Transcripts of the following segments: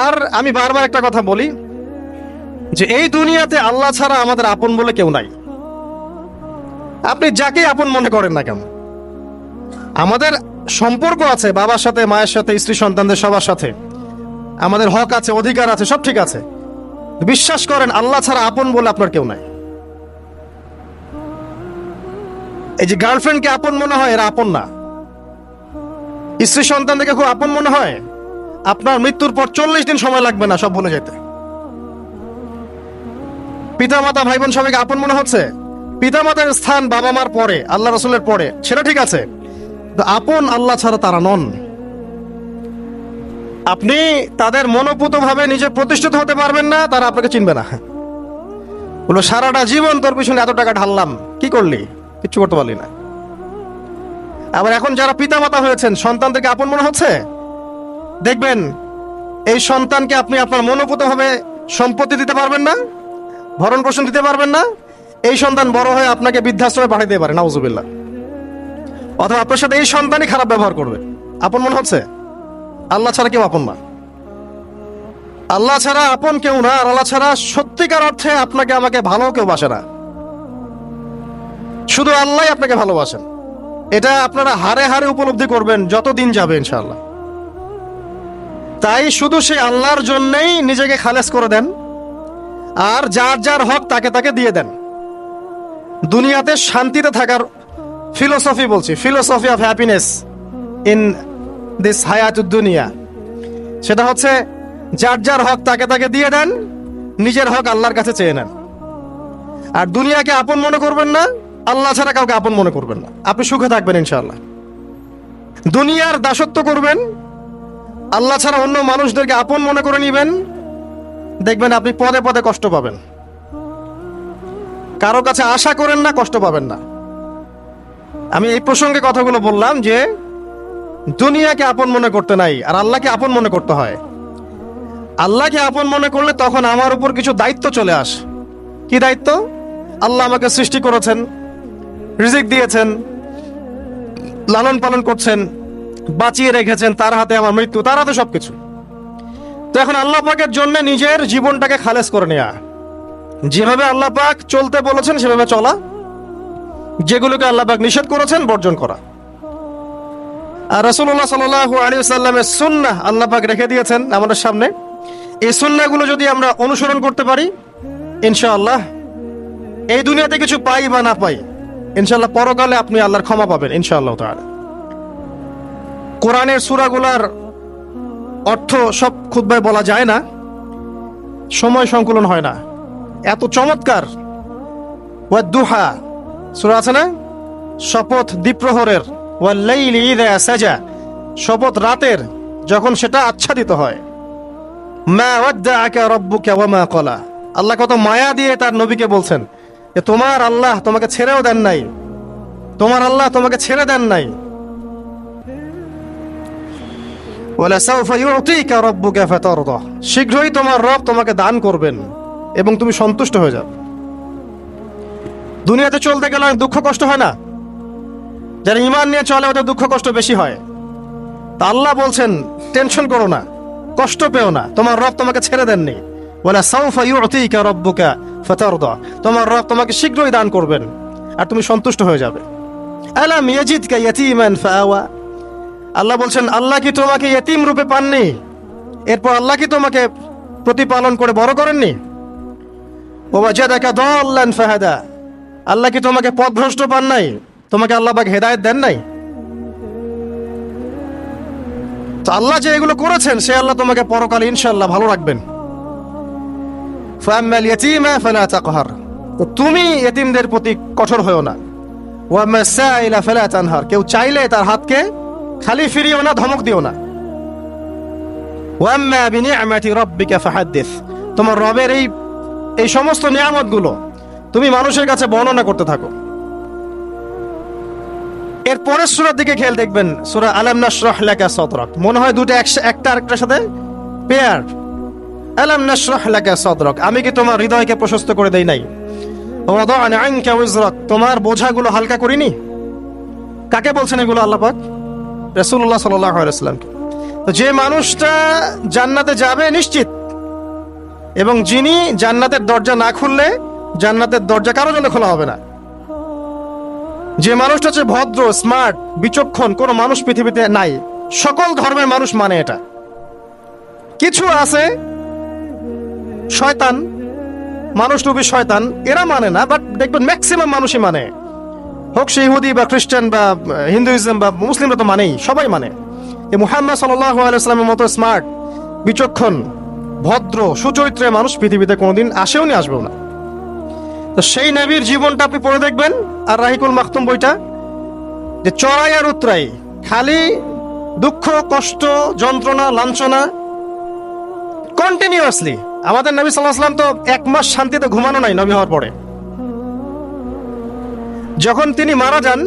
আর আমি বারবার একটা কথা বলি যে এই দুনিয়াতে আল্লাহ ছাড়া আমাদের আপন বলে কেউ নাই। আপনি যাকে আপন মনে করেন না কেন, আমাদের সম্পর্ক আছে বাবার সাথে, মায়ের সাথে, স্ত্রী সন্তানদের সবার সাথে, আমাদের হক আছে, অধিকার আছে, সব ঠিক আছে। বিশ্বাস করেন আল্লাহ ছাড়া আপন বলে আপনার কেউ নাই। এই যে গার্লফ্রেন্ডকে আপন মনে হয়, এরা আপন না। স্ত্রী সন্তানদেরকে খুব আপন মনে হয়, আপনার মৃত্যুর পর 40 দিন সময় লাগবে না সব ভুলে যেতে। পিতা মাতা ভাই বোন সবাইকে আপন মনে হচ্ছে। পিতা মাতার স্থান বাবা মার পরে, আল্লাহ রসুলের পরে, সেটা ঠিক আছে, আপন আল্লাহ ছাড়া তারা নন। আপনি তাদের মনোপুত ভাবে নিজে প্রতিষ্ঠিত হতে পারবেন না, তারা আপনাকে চিনবে না। বলো সারাটা জীবন তোর পিছনে এত টাকা ঢাললাম, কি করলি? কিচ্ছু করতে পারলি না। আবার এখন যারা পিতা মাতা হয়েছেন, সন্তানদেরকে আপন মনে হচ্ছে, দেখবেন এই সন্তানকে আপনি আপনার মনোপুত ভাবে সম্পত্তি দিতে পারবেন না, ভরণ পোষণ দিতে পারবেন না। এই সন্তান বড় হয়ে আপনাকে বৃদ্ধাশ্রমে পাঠিয়ে দিতে পারে, নাউজুবিল্লাহ। অথবা আপনার সাথে এই সন্তানই খারাপ ব্যবহার করবে। আপন মনে হচ্ছে? আল্লাহ ছাড়া কেউ আপন না। আল্লাহ ছাড়া আপন কেউ না। আর আল্লাহ ছাড়া সত্যিকার অর্থে আপনাকে আমাকে ভালো কেউ বাসে না। শুধু আল্লাহ আপনাকে ভালোবাসেন। এটা আপনারা হারে হারে উপলব্ধি করবেন যত দিন যাবে ইনশাআল্লাহ। তাই শুধু সেই আল্লাহর জন্যই নিজেকে খালেস করে দেন, আর যার যার হক তাকে তাকে দিয়ে দেন। দুনিয়াতে শান্তিতে থাকার ফিলোসফি বলছি, philosophy of happiness in this হায়াতুদ দুনিয়া, সেটা হচ্ছে যার যার হক তাকে তাকে দিয়ে দেন, নিজের হক আল্লাহর কাছে চেয়ে নেন। আর দুনিয়াকে আপন মনে করবেন না, আল্লাহ ছাড়া কাউকে আপন মনে করবেন না। আপনি সুখে থাকবেন ইনশাআল্লাহ। দুনিয়ার দাসত্ব করবেন, আল্লাহ ছাড়া অন্য মানুষদেরকে আপন মনে করে নিবেন, দেখবেন আপনি পদে পদে কষ্ট পাবেন। কারো কাছে আশা করেন না, কষ্ট পাবেন না। আমি এই প্রসঙ্গে কথাগুলো বললাম যে দুনিয়াকে আপন মনে করতে নাই, আর আল্লাহকে আপন মনে করতে হয়। আল্লাহকে আপন মনে করলে তখন আমার উপর কিছু দায়িত্ব চলে আসে। কি দায়িত্ব? আল্লাহ আমাকে সৃষ্টি করেছেন, রিজিক দিয়েছেন, লালন পালন করছেন, বাঁচিয়ে রেখেছেন, তার হাতে আমার মৃত্যু, তার হাতে সবকিছু। তো এখন আল্লাহ পাকের জন্য নিজের জীবনটাকে খালেস করে নেওয়া, যেভাবে আল্লাহ পাক চলতে বলেছেন সেভাবে চলা, যেগুলোকে আল্লাহ পাক নিষেধ করেছেন বর্জন করা। আর রাসূলুল্লাহ সাল্লাল্লাহু আলাইহি ওয়াসাল্লামের সুন্নাহ আল্লাহ পাক রেখে দিয়েছেন আমাদের সামনে। এই সুন্নাহগুলো যদি আমরা অনুসরণ করতে পারি, ইনশাআল্লাহ এই দুনিয়াতে কিছু পাই বা না পাই, ইনশাআল্লাহ পরকালে আপনি আল্লাহর ক্ষমা পাবেন ইনশাআল্লাহ তাআলা। কোরআনের সূরাগুলোর অর্থ সব খুতবায় বলা যায় না, সময় সংকুলন হয় না। এত চমৎকার ওয়াদ-দুহা সূরা আছে না, শপথ দ্বিপ্রহরের, ওয়াল-লাইলি ইযা সাজা, শপথ রাতের যখন সেটা আচ্ছাদিত হয়। মা ওয়াদ্দাআকা রাব্বুকা ওয়া মা ক্বালা, আল্লাহ কত মায়া দিয়ে তার নবীকে বলছেন যে তোমার আল্লাহ তোমাকে ছেড়েও দেন নাই, তোমার আল্লাহ তোমাকে ছেড়ে দেন নাই। ওয়ালা সাউফা ইউতিকা রাব্বুকা ফাতারদা, শীঘ্রই তোমার রব তোমাকে দান করবেন এবং তুমি সন্তুষ্ট হয়ে যাবে। দুনিয়াতে চলতে গেলে দুঃখ কষ্ট হয় না? যারা ঈমান নিয়ে চলে ওদের দুঃখ কষ্ট বেশি হয়। তা আল্লাহ বলছেন টেনশন করো না, কষ্ট পেও না, তোমার রব তোমাকে ছেড়ে দেননি। ওয়ালা সাউফা ইউতিকা রাব্বুকা ফাতারদা, তোমার রব তোমাকে শীঘ্রই দান করবেন আর তুমি সন্তুষ্ট হয়ে যাবে। আলাম ইয়াজিদকা ইয়াতীমান ফাআওয়া, আল্লাহ বলছেন আল্লাহ কি তোমাকে ইয়তীম রূপে পাননি? এরপর আল্লাহ কি তোমাকে প্রতিপালন করে বড় করেননি? ওয়া ওয়াজাদাকা দাল্লান ফাহাদা, আল্লাহ কি তোমাকে পথভ্রষ্ট পান নাই? তোমাকে আল্লাহ পাক হেদায়েত দেন নাই? তো আল্লাহ যে এগুলো করেছেন সে আল্লাহ তোমাকে পরকালে ইনশাআল্লাহ ভালো রাখবেন। ফাআম্মাল ইয়াতীমা ফালা তাকহার, তো তুমি ইয়তীমদের প্রতি কঠোর হয়ো না। ওয়া মাসাইলা ফালা তানহার, কেউ চাইলে তার হাতকে খালি ফিরিও না, ধমক দিও না। ওয়া আম্মা বিনিআমাতি রাব্বিকা ফাহাদ্দিস, তোমার রবের এই সমস্ত নিয়ামতগুলো তুমি মানুষের কাছে বর্ণনা করতে থাকো। এর পরের সূরার দিকে খেয়াল দেখবেন, সূরা আলাম নাশরাহ লাকা সাদরাক, মনে হয় দুটো একটা আরেকটার সাথে পেয়ার। আলাম নাশরাহ লাকা সাদরাক, আমি কি তোমার হৃদয়কে প্রশস্ত করে দেই নাই? ওয়া ওয়াদা'না আনকা ওয়িজরাক, তোমার বোঝাগুলো হালকা করিনি? কাকে বলছেন এগুলো আল্লাহ পাক? রাসূলুল্লাহ সাল্লাল্লাহু আলাইহি ওয়াসাল্লামকে। তো যে মানুষটা জান্নাতে যাবে নিশ্চিত, এবং যিনি জান্নাতের দরজা না খুললে জান্নাতের দরজা কারো জন্য খোলা হবে না। যে মানুষটা হচ্ছে ভদ্র, স্মার্ট, বিচক্ষণ, কোনো মানুষ পৃথিবীতে নাই। সকল ধর্মের মানুষ মানে এটা। কিছু আছে শয়তান, মানুষ রূপী শয়তান, এরা মানে না, বাট দেখবেন ম্যাক্সিমাম মানুষই মানে, হোক সে ইহুদি বা খ্রিস্টান বা হিন্দুইজম বা মুসলিমরা তো মানেই, সবাই মানে। এই মুহাম্মদ সাল্লাল্লাহু আলাইহি ওয়াসাল্লামের মতো স্মার্ট, বিচক্ষণ, ভদ্র, সুচরিত্রের মানুষ পৃথিবীতে কোনোদিন আসেও নি, আসবেও না। তো সেই নবীর জীবনটা আপনি পড়ে দেখবেন, আর রাহিকুল মাখতুম বইটা, যে চড়াই আর উতরাই, খালি দুঃখ, কষ্ট, যন্ত্রণা, লাঞ্ছনা, কন্টিনিউয়াসলি। আমাদের নবী সাল্লাল্লাহু আলাইহি ওয়াসাল্লাম তো 1 মাস শান্তিতে ঘুমানো নাই নবী হওয়ার পরে। যখন তিনি মারা যান,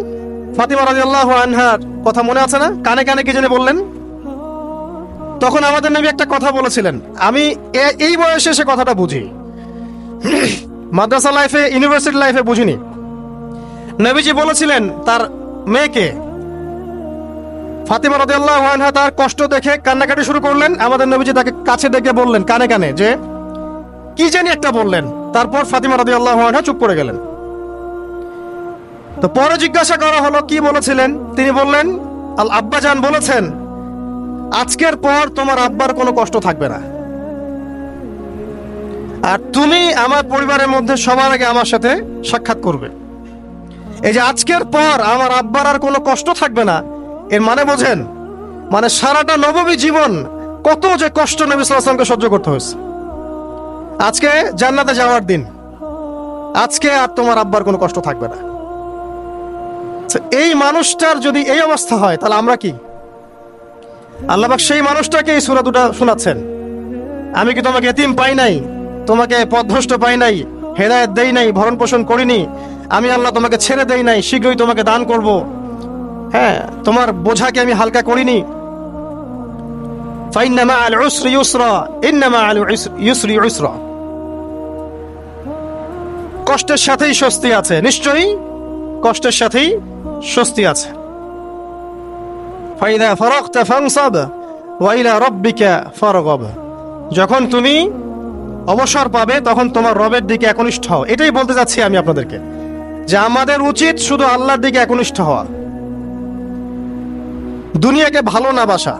ফাতিমা রাদিয়াল্লাহু আনহার কথা মনে আছে না? কানে কানে কি জানি বললেন। তখন আমাদের নবী একটা কথা বলেছিলেন, আমি এই বয়সে এসে কথাটা বুঝি, মাদ্রাসা লাইফে, ইউনিভার্সিটি লাইফে বুঝিনি। নবীজি বলেছিলেন তার মেয়েকে, ফাতিমা রাদিয়াল্লাহু আনহা তার কষ্ট দেখে কান্নাকাটি শুরু করলেন। আমাদের নবীজি তাকে কাছে ডেকে বললেন কানে কানে যে কি জানি একটা বললেন। তারপর ফাতিমা রাদিয়াল্লাহু আনহা চুপ করে গেলেন। তো পরে জিজ্ঞাসা করা হলো কি বলেছিলেন, তিনি বললেন, আল আব্বাজান বলেছেন আজকের পর তোমার আব্বার কোনো কষ্ট থাকবে না, আর তুমি আমার পরিবারের মধ্যে সবার আগে আমার সাথে সাক্ষাৎ করবে। এই যে আজকের পর আমার আব্বার আর কোনো কষ্ট থাকবে না, এর মানে বোঝেন, মানে সারাটা নববী জীবন কত যে কষ্ট নবী সাল্লাল্লাহু আলাইহি ওয়াসাল্লামকে সহ্য করতে হয়েছে। আজকে জান্নাতে যাওয়ার দিন, আজকে আর তোমার আব্বার কোনো কষ্ট থাকবে না। এই মানুষটার যদি এই অবস্থা হয়, তাহলে আমরা কি? আল্লাহ পাক সেই মানুষটাকে এই সূরা দুটো শোনাচ্ছেন, আমি কি তোমাকে এতিম পাই নাই, তোমাকে পথভ্রষ্ট পাই নাই, হেদায়েত দেই নাই, ভরণ পোষণ করিনি, আমি আল্লাহ তোমাকে ছেড়ে দেই নাই, শীঘ্রই তোমাকে দান করব, হ্যাঁ, তোমার বোঝাকে আমি হালকা করিনি। ফাইন্না মাআল উসরি ইউসরা, ইন্না মাআল ইউসরি ইউসরা। কষ্টের সাথেই স্বস্তি আছে, নিশ্চয়ই কষ্টের সাথেই স্বস্তি আছে। ফাইদা ফারাগতা ফানসাব ওয়া ইলা রাব্বিকা ফারগাব। যখন তুমি অবসর পাবে তখন তোমার রবের দিকে একনিষ্ঠ হও। এটাই বলতে যাচ্ছি আমি আপনাদেরকে, যে আমাদের উচিত শুধু আল্লাহর দিকে একনিষ্ঠ হওয়া, দুনিয়াকে ভালো না বাসা,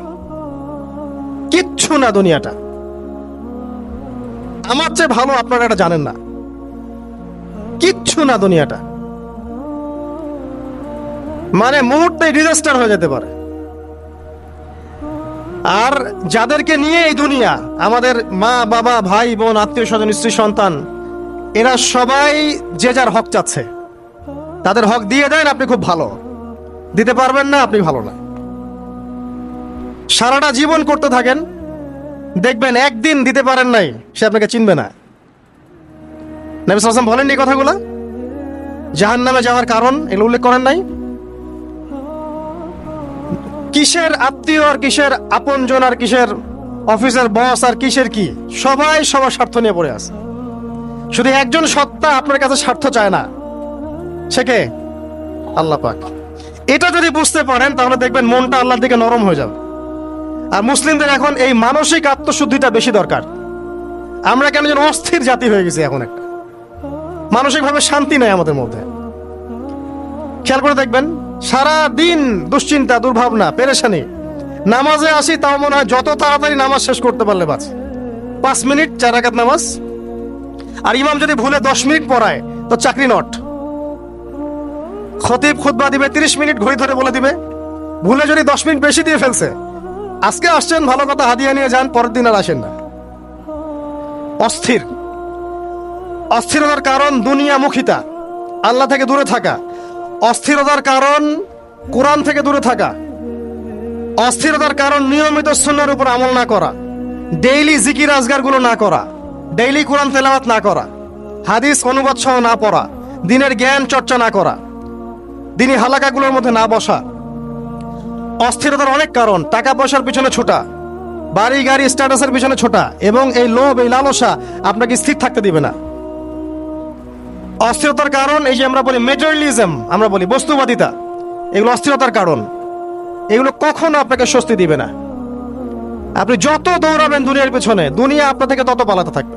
কিচ্ছু না দুনিয়াটা। আমার চেয়ে ভালো আপনারা এটা জানেন না, কিচ্ছু না দুনিয়াটা, মানে মুহূর্তে ডিজাস্টার হয়ে যেতে পারে। আর যাদেরকে নিয়ে এই দুনিয়া, আমাদের মা বাবা, ভাই বোন, আত্মীয় স্বজন, স্ত্রী সন্তান, এরা সবাই যে যার হক চাচ্ছে, তাদের হক দিয়ে দেন, আপনি খুব ভালো। দিতে পারবেন না, আপনি ভালো না। সারাটা জীবন করতে থাকেন, দেখবেন একদিন দিতে পারেন নাই, সে আপনাকে চিনবে না। নবী সাল্লাল্লাহু আলাইহি ওয়াসাল্লাম বলেন এই কথাগুলো, জাহান্নামে যাওয়ার কারণ এগুলো উল্লেখ করেন নাই। কিসের আত্মীয় আর কিসের আপনজন আর কিসের অফিসের বস আর কিসের কি, সবাই সবার স্বার্থ নিয়ে পড়ে আছে। শুধু একজন সত্তা আপনার কাছে স্বার্থ চায় না, সে কে? আল্লাহ পাক। এটা যদি বুঝতে পারেন তাহলে দেখবেন মনটা আল্লাহর দিকে নরম হয়ে যাবে। আর মুসলিমদের এখন এই মানসিক আত্মশুদ্ধিটা বেশি দরকার। আমরা কেন যেন অস্থির জাতি হয়ে গেছি এখন, একটা মানসিকভাবে শান্তি নেই আমাদের মধ্যে। খেয়াল করে দেখবেন সারা দিন দুশ্চিন্তা, দুর্ভাবনা, পেরেশানি। নামাজে আসি তাও মনে হয় যত তাড়াতাড়ি নামাজ শেষ করতে পারলে বাঁচ। 5 মিনিট 4 রাকাত নামাজ, আর ইমাম যদি ভুলে 10 মিনিট পড়ায় তো চাকরি নট। খতিব খুতবা দিবে 30 মিনিট ঘড়ি ধরে বলে দিবে, ভুলে যদি 10 মিনিট বেশি দিয়ে ফেলছে, আজকে আসছেন ভালো কথা, হাদিয়া নিয়ে যান, পরের দিন আর আসেন না। অস্থির। অস্থিরতার কারণ দুনিয়ামুখিতা, আল্লাহ থেকে দূরে থাকা। অস্থিরতার কারণ কোরআন থেকে দূরে থাকা। অস্থিরতার কারণ নিয়মিত সুন্নাহর উপর আমল না করা, ডেইলি জিকির আজগার গুলো না করা, ডেইলি কোরআন তেলাওয়াত না করা, হাদিস অনুবাদ সহ না পড়া, দিনের জ্ঞান চর্চা না করা, দিনী হালাকাগুলোর মধ্যে না বসা। অস্থিরতার অনেক কারণ, টাকা পয়সার পিছনে ছোটা, বাড়ি গাড়ি স্ট্যাটাসের পিছনে ছোটা, এবং এই লোভ, এই লালসা আপনাকে স্থির থাকতে দিবে না। অস্থিরতার কারণ এই যে আমরা বলি মেটেরিয়ালিজম, আমরা বলি বস্তুবাদিতা, এগুলো অস্থিরতার কারণ। এগুলো কখনো আপনাকে স্বস্তি দিবে না। আপনি যত দৌড়াবেন দুনিয়ার পেছনে, দুনিয়া আপনার থেকে তত পালাতে থাকবে।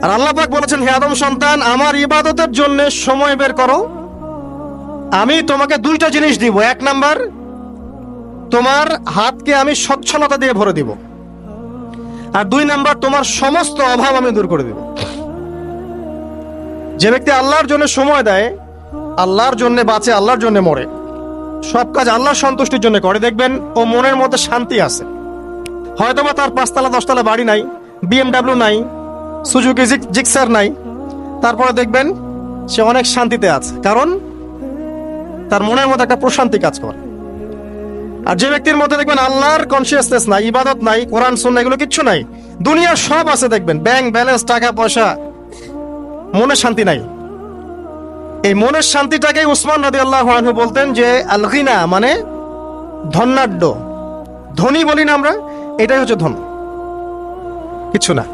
আর আল্লাহ পাক বলেছেন, হে আদম সন্তান, আমার ইবাদতের জন্য সময় বের করো, আমি তোমাকে দুইটা জিনিস দিব। এক নাম্বার, তোমার হাতকে আমি সচ্ছলতা দিয়ে ভরে দিব, আর দুই নাম্বার, তোমার সমস্ত অভাব আমি দূর করে দিব। যে ব্যক্তি আল্লাহর জন্য সময় দেয়, আল্লাহর জন্য বাঁচে, আল্লাহর জন্য মরে, সব কাজ আল্লাহর সন্তুষ্টির জন্য করে, দেখবেন ও মনের মধ্যে শান্তি আছে। হয়তোবা তার 5 তলা 10 তলা বাড়ি নাই, BMW নাই, সুজুকি জিক্সার নাই, তারপরে দেখবেন সে অনেক শান্তিতে আছে, কারণ তার মনের মধ্যে একটা প্রশান্তি কাজ করে। আর যে ব্যক্তির মধ্যে দেখবেন আল্লাহর কনসিয়াসনেস নাই, ইবাদত নাই, কোরআন সুন্নাহ এগুলো কিচ্ছু নাই, দুনিয়ার সব আছে, দেখবেন ব্যাংক ব্যালেন্স, টাকা পয়সা, মনে শান্তি নাই। এই মনের শান্তিটাকে উসমান রাদিয়াল্লাহু আনহু বলতেন যে আল গিনা, মানে ধনাঢ্য, ধনী বলি না আমরা, এটাই হচ্ছে ধন, কিছু না।